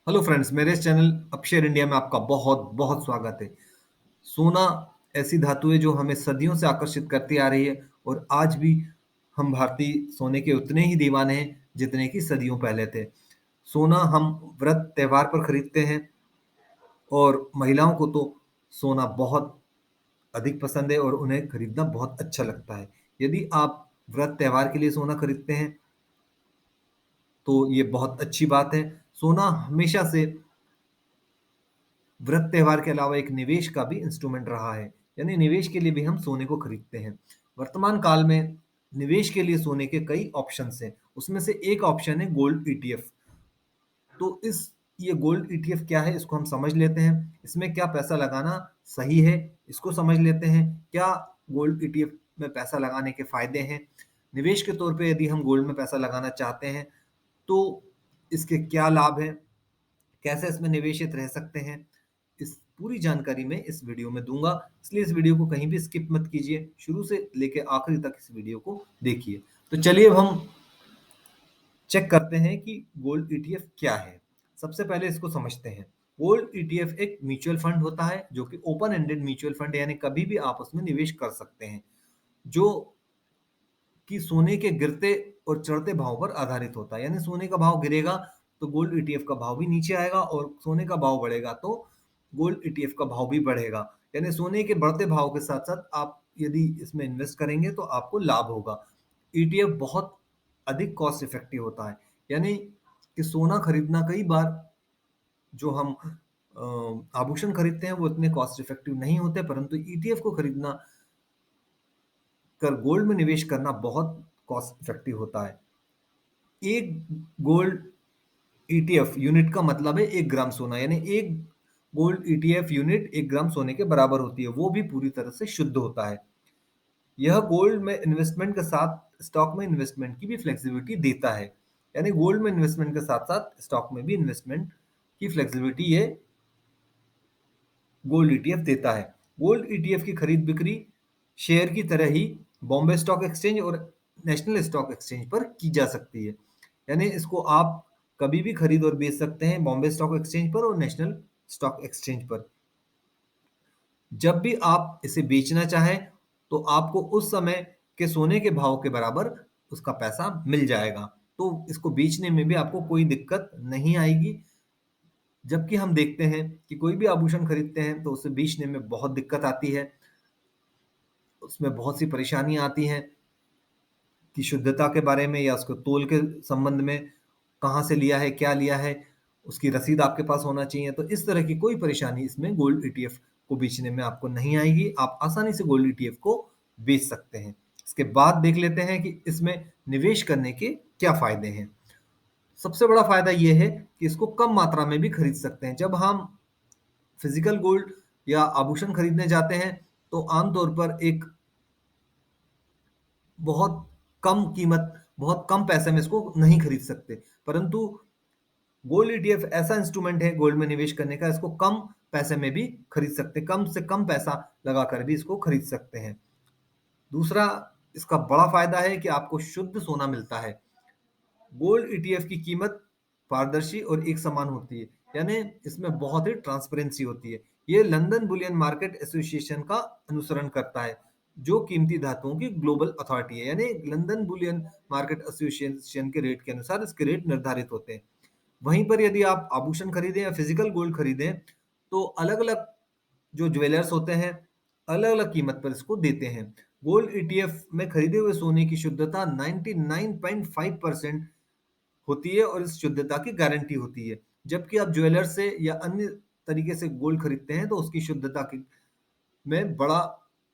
Hello friends, मेरे इस channel अपशेयर India में आपका बहुत बहुत स्वागत है। सोना ऐसी धातु है जो हमें सदियों से आकर्षित करती आ रही है और आज भी हम भारतीय सोने के उतने ही दीवाने हैं जितने कि सदियों पहले थे। सोना हम व्रत त्योहार पर खरीदते हैं और महिलाओं को तो सोना बहुत अधिक पसंद है और उन्हें खरीदना बहुत अच्छा लगता है। यदि आप व्रत त्योहार के लिए सोना खरीदते हैं तो ये बहुत अच्छी बात है। सोना हमेशा से व्रत त्योहार के अलावा एक निवेश का भी इंस्ट्रूमेंट रहा है, यानी निवेश के लिए भी हम सोने को खरीदते हैं। वर्तमान काल में निवेश के लिए सोने के कई ऑप्शंस हैं, उसमें से एक ऑप्शन है गोल्ड ईटीएफ। तो इस ये गोल्ड ईटीएफ क्या है, इसको हम समझ लेते हैं। इसमें क्या पैसा लगाना सही है, इसको समझ लेते हैं। क्या गोल्ड ईटीएफ में पैसा लगाने के फायदे हैं, निवेश के तौर पे यदि हम गोल्ड में पैसा लगाना चाहते हैं तो इसके क्या लाभ हैं, कैसे इसमें निवेशित रह सकते हैं, इस पूरी जानकारी मैं इस वीडियो में दूंगा। इसलिए इस वीडियो को कहीं भी स्किप मत कीजिए, शुरू से लेकर आखिरी तक इस वीडियो को देखिए। तो चलिए अब हम चेक करते हैं कि गोल्ड ईटीएफ क्या है। सबसे पहले इसको समझते हैं। गोल्ड ईटीएफ एक म्यूचुअल फंड होता है जो कि ओपन एंडेड म्यूचुअल फंड है, यानी कभी भी आप उसमें निवेश कर सकते हैं, जो कि सोने के गिरते और चढ़ते भाव पर आधारित होता है। यानी सोने का भाव गिरेगा तो गोल्ड ईटीएफ का भाव भी नीचे आएगा और सोने का भाव बढ़ेगा तो गोल्ड ईटीएफ का भाव भी बढ़ेगा। यानी सोने के बढ़ते भाव के साथ साथ आप यदि इसमें इन्वेस्ट करेंगे तो आपको लाभ होगा। ईटीएफ बहुत अधिक कॉस्ट इफेक्टिव होता है, यानी कि सोना खरीदना कई बार जो हम आभूषण खरीदते हैं वो इतने कॉस्ट इफेक्टिव नहीं होते, परंतु ईटीएफ को खरीदना कर गोल्ड में निवेश करना बहुत कॉस्ट इफेक्टिव होता है। एक गोल्ड ईटीएफ यूनिट का मतलब है 1 ग्राम सोना, यानी एक गोल्ड ईटीएफ यूनिट 1 ग्राम सोने के बराबर होती है, वो भी पूरी तरह से शुद्ध होता है। यह गोल्ड में इन्वेस्टमेंट के साथ स्टॉक में इन्वेस्टमेंट की भी फ्लेक्सिबिलिटी देता है। यानी गोल्ड में इन्वेस्टमेंट के साथ साथ स्टॉक में भी इन्वेस्टमेंट की फ्लेक्सिबिलिटी ये गोल्ड ईटीएफ देता है। गोल्ड ईटीएफ की खरीद बिक्री शेयर की तरह ही बॉम्बे स्टॉक एक्सचेंज और नेशनल स्टॉक एक्सचेंज पर की जा सकती है। यानी इसको आप कभी भी खरीद और बेच सकते हैं, बॉम्बे स्टॉक एक्सचेंज पर और नेशनल स्टॉक एक्सचेंज पर। जब भी आप इसे बेचना चाहें तो आपको उस समय के सोने के भाव के बराबर उसका पैसा मिल जाएगा, तो इसको बेचने में भी आपको कोई दिक्कत नहीं आएगी। जबकि हम देखते हैं कि कोई भी आभूषण खरीदते हैं तो उसे बेचने में बहुत दिक्कत आती है, उसमें बहुत सी परेशानियां आती हैं कि शुद्धता के बारे में या उसको तोल के संबंध में, कहाँ से लिया है, क्या लिया है, उसकी रसीद आपके पास होना चाहिए। तो इस तरह की कोई परेशानी इसमें गोल्ड ईटीएफ को बेचने में आपको नहीं आएगी, आप आसानी से गोल्ड ईटीएफ को बेच सकते हैं। इसके बाद देख लेते हैं कि इसमें निवेश करने के क्या फायदे हैं। सबसे बड़ा फायदा यह है कि इसको कम मात्रा में भी खरीद सकते हैं। जब हम फिजिकल गोल्ड या आभूषण खरीदने जाते हैं तो आमतौर पर एक बहुत कम कीमत, बहुत कम पैसे में इसको नहीं खरीद सकते, परंतु गोल्ड ईटीएफ ऐसा इंस्ट्रूमेंट है गोल्ड में निवेश करने का, इसको कम पैसे में भी खरीद सकते हैं, कम से कम पैसा लगाकर भी इसको खरीद सकते हैं। दूसरा इसका बड़ा फायदा है कि आपको शुद्ध सोना मिलता है। गोल्ड ईटीएफ की कीमत पारदर्शी और एक समान होती है, यानी इसमें बहुत ही ट्रांसपेरेंसी होती है। ये लंदन बुलियन मार्केट एसोसिएशन का अनुसरण करता है, जो कीमती धातुओं की ग्लोबल अथॉरिटी है। यानी लंदन बुलियन मार्केट एसोसिएशन के रेट के अनुसार इसके रेट निर्धारित होते हैं। वहीं पर यदि आप आभूषण खरीदें या फिजिकल गोल्ड खरीदें तो अलग अलग जो ज्वेलर्स होते हैं अलग अलग कीमत पर इसको देते हैं। गोल्ड ईटीएफ में खरीदे हुए सोने की शुद्धता 99.5% होती है और इस शुद्धता की गारंटी होती है। जबकि आप ज्वेलर से या अन्य तरीके से गोल्ड खरीदते हैं तो उसकी शुद्धता की में बड़ा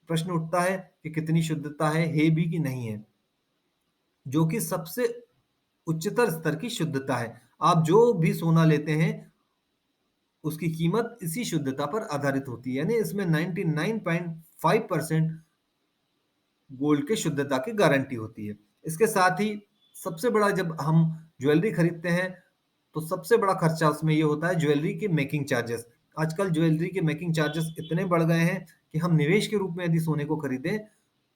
प्रश्न उठता है कि कितनी शुद्धता है भी कि नहीं है, जो कि सबसे उच्चतर स्तर की शुद्धता है। आप जो भी सोना लेते हैं उसकी कीमत इसी शुद्धता पर आधारित होती है, यानी इसमें 99.5% गोल्ड के शुद्धता की गारंटी होती है। इसके साथ ही सबसे बड़ा, जब हम ज्वेलरी खरीदते हैं तो सबसे बड़ा खर्चा उसमें ये होता है ज्वेलरी के मेकिंग चार्जेस। आजकल ज्वेलरी के मेकिंग चार्जेस इतने बढ़ गए हैं कि हम निवेश के रूप में यदि सोने को खरीदें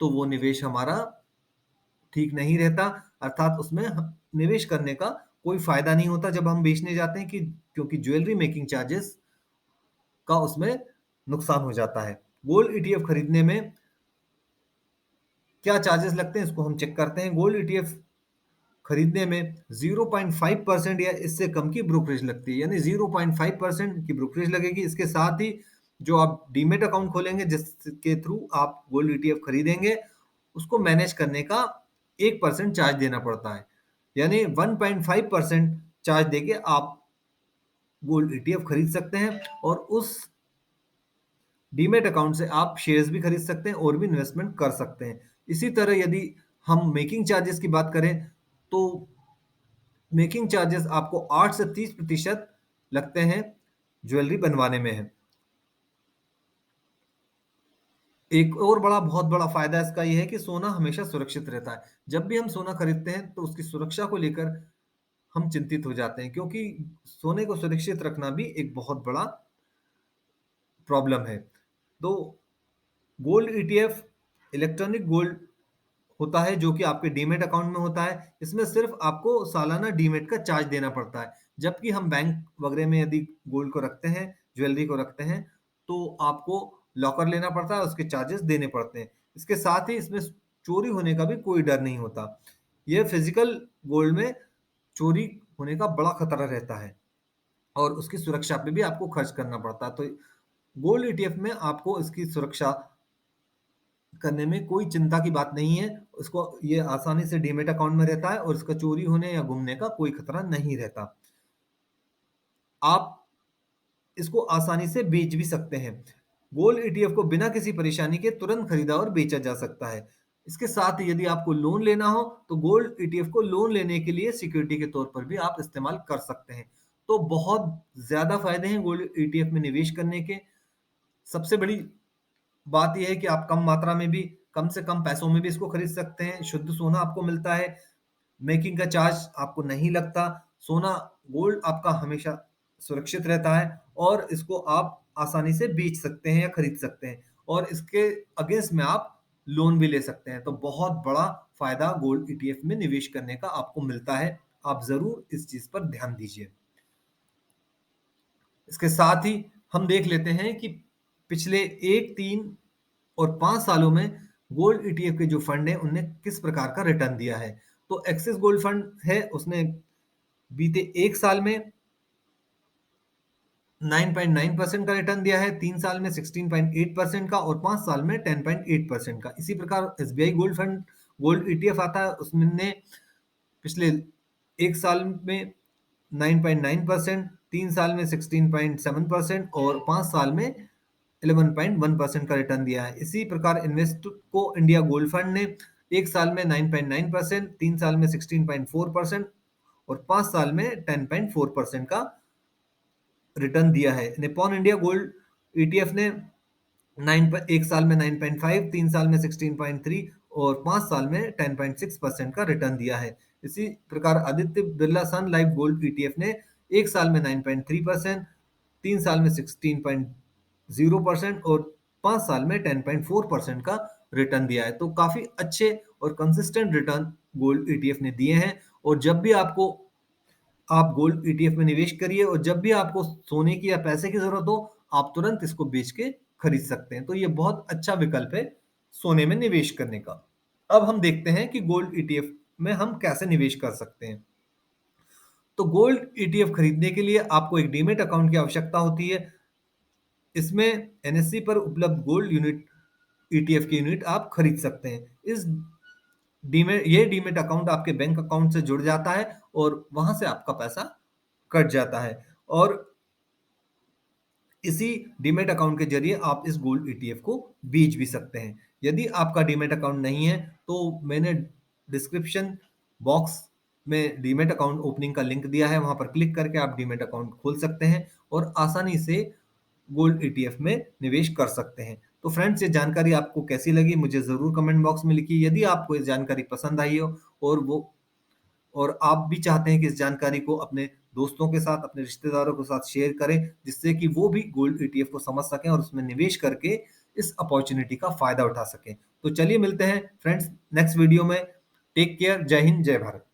तो वो निवेश हमारा ठीक नहीं रहता, अर्थात उसमें निवेश करने का कोई फायदा नहीं होता जब हम बेचने जाते हैं, कि क्योंकि ज्वेलरी मेकिंग चार्जेस का उसमें नुकसान हो जाता है। गोल्ड ईटीएफ खरीदने में क्या चार्जेस लगते हैं, इसको हम चेक करते हैं। गोल्ड ईटीएफ खरीदने में 0.5% या इससे कम की ब्रोकरेज लगती है, यानी 0.5% की ब्रोकरेज लगेगी। इसके साथ ही जो आप डीमेट अकाउंट खोलेंगे, जिसके थ्रू आप गोल्ड ईटीएफ खरीदेंगे, उसको मैनेज करने का 1% चार्ज देना पड़ता है, यानी 1.5% चार्ज देके आप गोल्ड ईटीएफ खरीद सकते हैं। और उस डीमेट अकाउंट से आप शेयर्स भी खरीद सकते हैं और भी इन्वेस्टमेंट कर सकते हैं। इसी तरह यदि हम मेकिंग चार्जेस की बात करें, तो मेकिंग चार्जेस आपको 8 से 30% लगते हैं ज्वेलरी बनवाने में है। एक और बहुत बड़ा फायदा इसका ये है कि सोना हमेशा सुरक्षित रहता है। जब भी हम सोना खरीदते हैं तो उसकी सुरक्षा को लेकर हम चिंतित हो जाते हैं, क्योंकि सोने को सुरक्षित रखना भी एक बहुत बड़ा प्रॉब्लम है। तो गोल्ड ईटीएफ इलेक्ट्रॉनिक गोल्ड होता है, जो कि आपके डीमेट अकाउंट में होता है। इसमें सिर्फ आपको सालाना डीमेट का चार्ज देना पड़ता है। जबकि हम बैंक वगैरह में यदि गोल्ड को रखते हैं, ज्वेलरी को रखते हैं, तो आपको लॉकर लेना पड़ता है, उसके चार्जेस देने पड़ते हैं। इसके साथ ही इसमें चोरी होने का भी कोई डर नहीं होता। यह फिजिकल गोल्ड में चोरी होने का बड़ा खतरा रहता है और उसकी सुरक्षा पे भी आपको खर्च करना पड़ता है। तो गोल्ड ईटीएफ में आपको इसकी सुरक्षा करने में कोई चिंता की बात नहीं है। उसको ये आसानी से डीमेट अकाउंट में रहता है और इसका चोरी होने या गुमने का कोई खतरा नहीं रहता। आप इसको आसानी से बेच भी सकते हैं। गोल्ड ईटीएफ को बिना किसी परेशानी के तुरंत खरीदा और बेचा जा सकता है। इसके साथ ही यदि आपको लोन लेना हो, तो गोल्ड ईटीएफ को लोन लेने के लिए सिक्योरिटी के तौर पर भी आप इस्तेमाल कर सकते हैं। तो बहुत ज्यादा फायदे हैं गोल्ड ईटीएफ में निवेश करने के। सबसे बड़ी बात यह है कि आप कम मात्रा में भी, कम से कम पैसों में भी इसको खरीद सकते हैं। शुद्ध सोना आपको मिलता है, मेकिंग का चार्ज आपको नहीं लगता। सोना गोल्ड आपका हमेशा सुरक्षित रहता है और इसको आप आसानी से बेच सकते हैं या खरीद सकते हैं, और इसके अगेंस्ट में आप लोन भी ले सकते हैं। तो बहुत बड़ा फायदा गोल्ड ईटीएफ में निवेश करने का आपको मिलता है। आप जरूर इस चीज पर ध्यान दीजिए। इसके साथ ही हम देख लेते हैं कि पिछले 1, 3 और 5 सालों में गोल्ड ईटीएफ के जो फंड है उनने किस प्रकार का रिटर्न दिया है। तो एक्सिस गोल्ड फंड है, उसने बीते 1 साल में 9.9% का रिटर्न दिया है, 3 साल में 16.8% का और 5 साल में 10.8% का। इसी प्रकार SBI gold fund, gold ETF आता है, उसने पिछले 1 साल में 9.9%, 3 साल में 16.7% और 5 साल में 11.1% का रिटर्न दिया है। इसी प्रकार इन्वेस्टको इंडिया गोल्ड फंड ने 1 साल में 9.9%, 3 साल में 16.4% और 5 साल में 10.4% का रिटर्न दिया है। निपॉन इंडिया गोल्ड ईटीएफ ने 1 साल में 9.5, 3 साल में 16.3 और 5 साल में 10.6% का रिटर्न दिया है। इसी प्रकार आदित्य बिरला सन लाइफ गोल्ड ईटीएफ ने 1 साल में 9.3%, 3 साल में 16.0% और 5 साल में 10.4% का रिटर्न दिया है। तो काफी अच्छे और कंसिस्टेंट रिटर्न गोल्ड ईटीएफ ने दिए हैं। और जब भी आप गोल्ड ईटीएफ में निवेश करिए, और जब भी आपको सोने की या पैसे की जरूरत हो, आप तुरंत इसको बेच के खरीद सकते हैं। तो ये बहुत अच्छा विकल्प है सोने में निवेश करने का। अब हम देखते हैं कि गोल्ड ईटीएफ में हम कैसे निवेश कर सकते हैं। तो गोल्ड ईटीएफ खरीदने के लिए आपको एक डीमेट अकाउंट की आवश्यकता होती है। इसमें एनएससी पर उपलब्ध गोल्ड यूनिट ईटीएफ की यूनिट आप खरीद सकते हैं। इस डीमेट अकाउंट आपके बैंक अकाउंट से जुड़ जाता है और वहां से आपका पैसा कट जाता है, और इसी डीमेट अकाउंट के जरिए आप इस गोल्ड ईटीएफ को बेच भी सकते हैं। यदि आपका डीमेट अकाउंट नहीं है, तो मैंने डिस्क्रिप्शन बॉक्स में डीमेट अकाउंट ओपनिंग का लिंक दिया है, वहां पर क्लिक करके आप डीमेट अकाउंट खोल सकते हैं और आसानी से गोल्ड ईटीएफ में निवेश कर सकते हैं। तो फ्रेंड्स, ये जानकारी आपको कैसी लगी मुझे जरूर कमेंट बॉक्स में लिखिए। यदि आपको ये जानकारी पसंद आई हो और आप भी चाहते हैं कि इस जानकारी को अपने दोस्तों के साथ, अपने रिश्तेदारों के साथ शेयर करें, जिससे कि वो भी गोल्ड ईटीएफ को समझ सकें और उसमें निवेश करके इस अपॉर्चुनिटी का फायदा उठा सकें। तो चलिए मिलते हैं फ्रेंड्स नेक्स्ट वीडियो में। टेक केयर, जय हिंद, जय भारत।